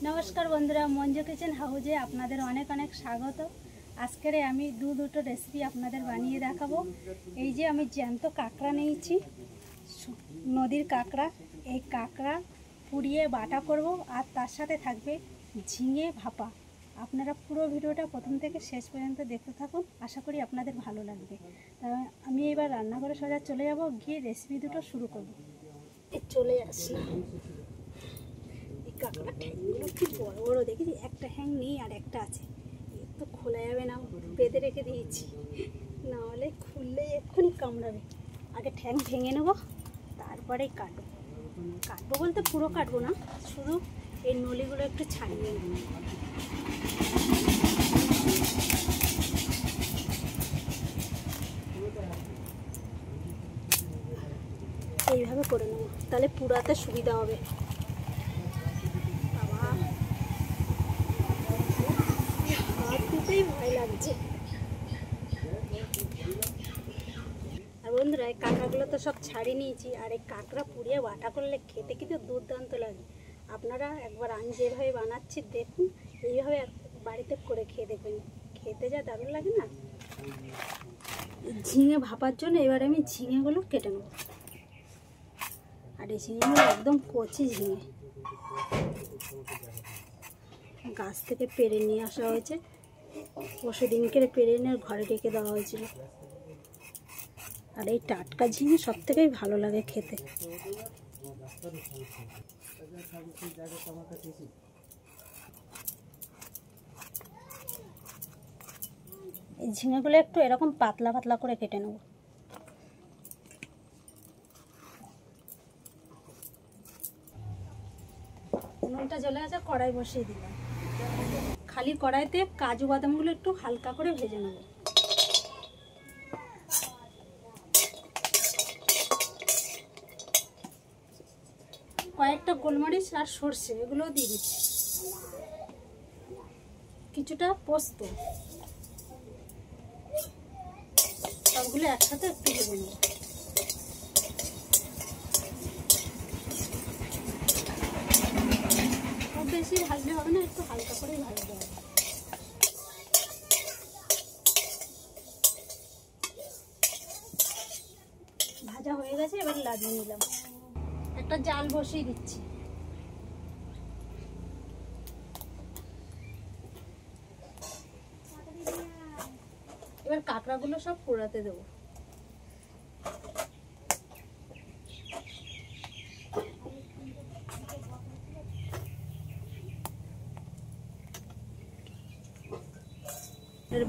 नमस्कार बंधुरा मंजू किचेन हाउजे आपनादेर अनेक अनेक स्वागत। आजकेर आमी दुटो रेसिपि आपनादेर बानिये देखाबो। এই যে আমি জ্যান্ত কাঁকড়া নিয়েছি, নদীর কাঁকড়া। এই কাঁকড়া পুড়িয়ে বাটা করব আর তার সাথে থাকবে ঝিঙে ভাপা। আপনারা পুরো ভিডিওটা প্রথম থেকে শেষ পর্যন্ত দেখতে থাকুন, আশা করি আপনাদের ভালো লাগবে। আমি এবার রান্নাঘরে সোজা চলে যাব, গিয়ে রেসিপি দুটো শুরু করব। চলে আসলাম। কাঁকড়া ঠ্যাংগুলো কি বড় বড় দেখেছি, একটা হ্যাং নেই আর একটা আছে। এর তো খোলা যাবে না, বেঁধে রেখে দিয়েছি, নাহলে খুললে এক্ষুনি কামড়াবে। আগে ঠ্যাং ভেঙে নেবো, তারপরেই কাটবো। কাটবো বলতে পুরো কাটবো না, শুধু এই নলিগুলো একটু ছাড়িয়ে নেব। এইভাবে করে নেবো, তাহলে পুরাতে সুবিধা হবে। ভয় লাগছে। আর বন্ধুরা, এই কাঁকড়াগুলো তো সব ছাড়িয়ে নিয়েছি, আর এই কাঁকড়া পুড়িয়ে বাটা করলে খেতে কিন্তু দুর্দান্ত লাগে। আপনারা একবার আমি যেভাবে বানাচ্ছি দেখুন, এইভাবে বাড়িতে করে খেয়ে দেখবেন, খেতে যা দারুণ লাগে না। ঝিঙে ভাপার জন্য এবার আমি ঝিঙেগুলো কেটে নেব। আর এই ঝিঙেগুলো একদম কচি ঝিঙে, গাছ থেকে পেড়ে নিয়ে আসা হয়েছে। পরশুদিনকে পেরে এনে ঘরে রেখে দেওয়া হয়েছিল। আর এই টাটকা ঝিঙে সব থেকেই ভালো লাগে খেতে। এই ঝিঙেগুলো একটু এরকম পাতলা পাতলা করে কেটে নেব। উনুনটা জ্বলে আছে, কড়াই বসিয়ে দিলাম। খালি কড়াইতে কাজু বাদামগুলো একটু হালকা করে ভেজে নেব। কয়েকটা গোলমরিচ আর সর্ষে এগুলো দিয়ে দিচ্ছি, কিছুটা পোস্ত, সবগুলো একসাথে একটু ভেজে নেব। বেশি ভাজলে হবে না, একটু হালকা করে ভাজতে হবে। ভাজা হয়ে গেছে, এবার লাগিয়ে নিলাম। একটা জাল বসিয়ে দিচ্ছি। এবার কাঁকড়াগুলো সব পোড়াতে দেবো।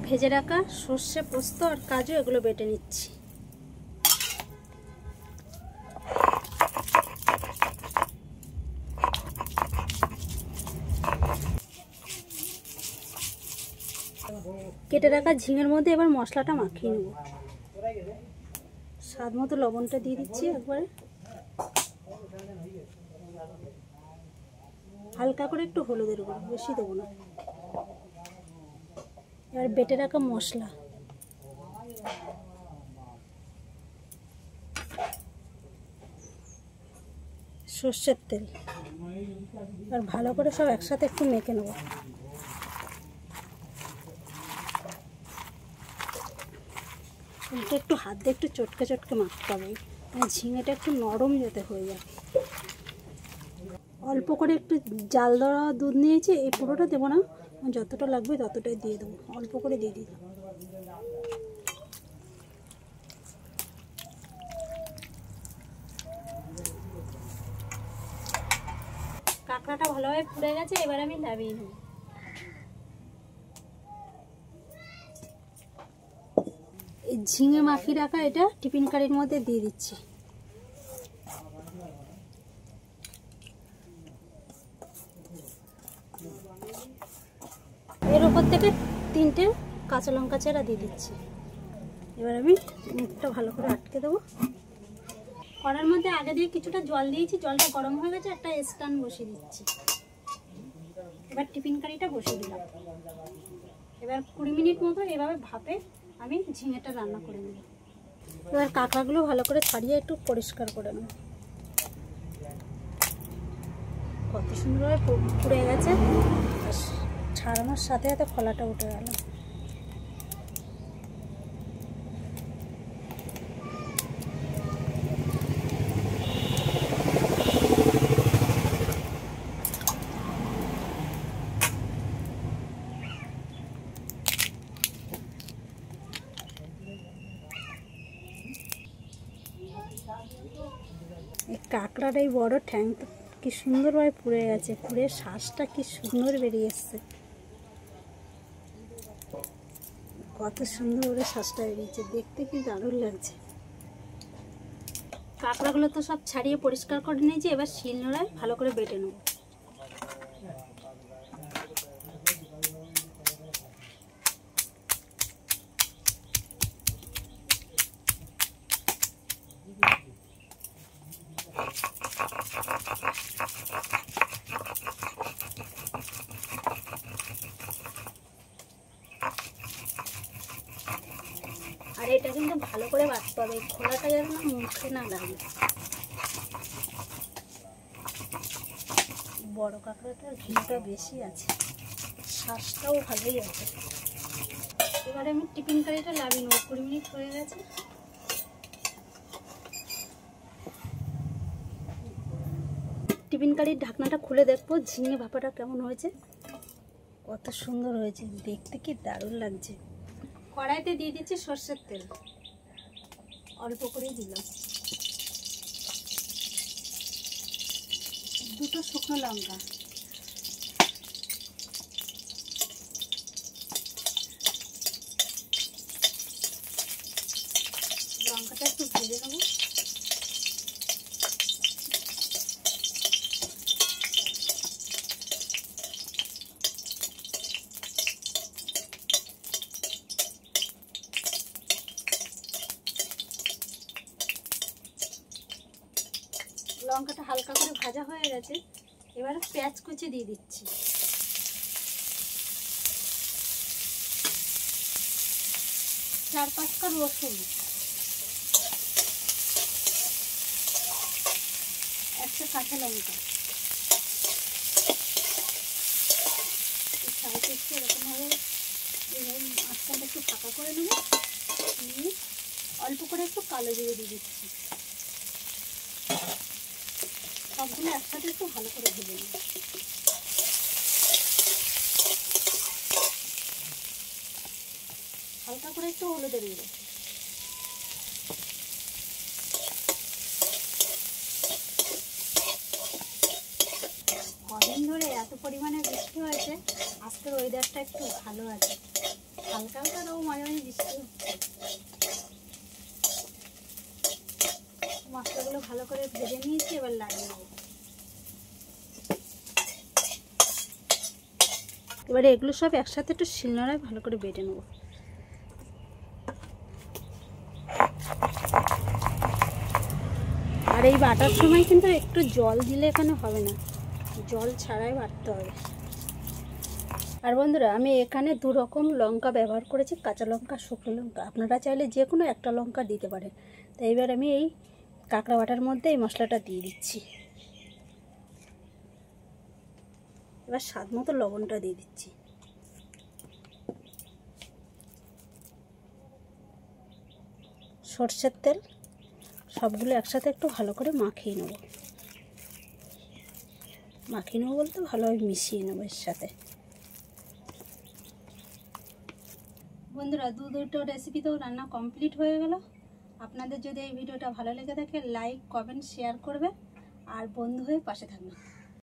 ভেজে রাখা সর্ষে, পোস্ত আর কাজু এগুলো বেটে নিচ্ছি। কেটে রাখা ঝিঙের মধ্যে এবার মশলাটা মাখিয়ে নেব। স্বাদ মতো লবণটা দিয়ে দিচ্ছি একবারে, হালকা করে একটু হলুদের গুঁড়ো, বেশি দেবো না। এবার বেটে রাখা মশলা, সর্ষের তেল, আর ভালো করে সব একসাথে একটু মেখে নেব। একটু হাত দিয়ে একটু চটকে চটকে মাখতে হবে, ঝিঙেটা একটু নরম যাতে হয়ে যায়। অল্প করে একটু জাল দেওয়া দুধ নিয়েছি, এই পুরোটা দেবো না, যতটা লাগবে ততটাই দিয়ে দেবো, অল্প করে দিয়ে দিলাম। কাঁকড়াটা ভালোভাবে পুড়ে গেছে, এবার আমি নামিয়ে নেব। এই ঝিঙে মাখিয়ে রাখা এটা টিফিন কারির মধ্যে দিয়ে দিচ্ছি। এর উপর থেকে 3টে কাঁচা লঙ্কা চেরা দিয়ে দিচ্ছি। এবার আমি মুখটা ভালো করে আটকে দেবো। কড়ার মধ্যে আগে দিয়ে কিছুটা জল দিয়েছি, জলটা গরম হয়ে গেছে, একটা স্ট্যান্ড বসিয়ে দিচ্ছি। এবার টিফিন কারিটা বসিয়ে দিলাম। এবার 20 মিনিট মতো এভাবে ভাপে আমি ঝিঙেটা রান্না করে নেব। এবার কাঁকড়াগুলো ভালো করে ছাড়িয়ে একটু পরিষ্কার করে নেব। কত কি সুন্দরভাবে পুড়ে গেছে, ছাড়ানোর সাথে সাথে খোলাটা উঠে গেল। এই কাঁকড়ার এই বড় ঠ্যাংটা কি সুন্দরভাবে পুড়ে গেছে, পুড়ে শ্বাসটা কি সুন্দর বেরিয়ে এসছে, কত সুন্দর করে শ্বাসটা বেরিয়েছে, দেখতে কি দারুণ লাগছে। কাঁকড়াগুলো তো সব ছাড়িয়ে পরিষ্কার করে নিয়েছি, এবার শিলনোড়ায় ভালো করে বেটে নেব। আর এটা কিন্তু ভালো করে বাটতে হবে, এই খোলাটা যেন না মুখে না লাগে। বড় কাঁকড়াটার ঘিটা বেশি আছে, শ্বাসটাও ভালোই আছে। এবারে আমি টিফিন কারিটা লাভিয়ে নেব, 20 মিনিট হয়ে গেছে। টিফিন কারির ঢাকনাটা খুলে দেখবো ঝিঙে ভাপাটা কেমন হয়েছে। কত সুন্দর হয়েছে, দেখতে কি দারুণ লাগছে। কড়াইতে দিয়ে দিচ্ছি সর্ষের তেল, অল্প করেই দিলাম। 2টো শুকনো লঙ্কা, লঙ্কাটা একটু ভেজে নেব। লঙ্কাটা হালকা করে ভাজা হয়ে গেছে, এবারে পেঁয়াজ কুচি দিয়ে দিচ্ছি। চার 5টা রসুন, একটা কাঁচা লঙ্কা, সাইড একটু এরকমভাবে মাঝখানটা একটু ফাঁকা করে নেব, নিয়ে অল্প করে একটু কালো জিরে দিয়ে দিচ্ছি। সবগুলো একসাথে একটু ভালো করে ভেজে নেব। হালকা করে একটু হলুদের গুঁড়ো, কদিন ধরে এত পরিমাণে বৃষ্টি হয়েছে, আজকের ওয়েদারটা একটু ভালো আছে, হালকা হালকা তবু মাঝে মাঝে বৃষ্টি হচ্ছে। মশলাগুলো ভালো করে ভেজে নিয়েছি, এবার লাগিয়ে নেব। এবারে এগুলো সব একসাথে একটু শিলনোড়ায় ভালো করে বেটে নেব। আর এই বাটার সময় কিন্তু একটু জল দিলে এখানে হবে না, জল ছাড়াই বাটতে হবে। আর বন্ধুরা, আমি এখানে 2 রকম লঙ্কা ব্যবহার করেছি, কাঁচা লঙ্কা, শুকনো লঙ্কা। আপনারা চাইলে যে কোনো একটা লঙ্কা দিতে পারেন। তো এবার আমি এই কাঁকড়া বাটার মধ্যে এই মশলাটা দিয়ে দিচ্ছি। এবার স্বাদ মতো লবণটা দিয়ে দিচ্ছি। সরষের তেল, সবগুলো একসাথে একটু ভালো করে মাখিয়ে নেব। মাখিয়ে নেবো বলতে ভালোভাবে মিশিয়ে নেবো এর সাথে। বন্ধুরা, 2টো রেসিপি তো রান্না কমপ্লিট হয়ে গেল। আপনাদের যদি এই ভিডিওটা ভালো লেগে থাকে, লাইক, কমেন্ট, শেয়ার করবে আর বন্ধু হয়ে পাশে থাকবেন।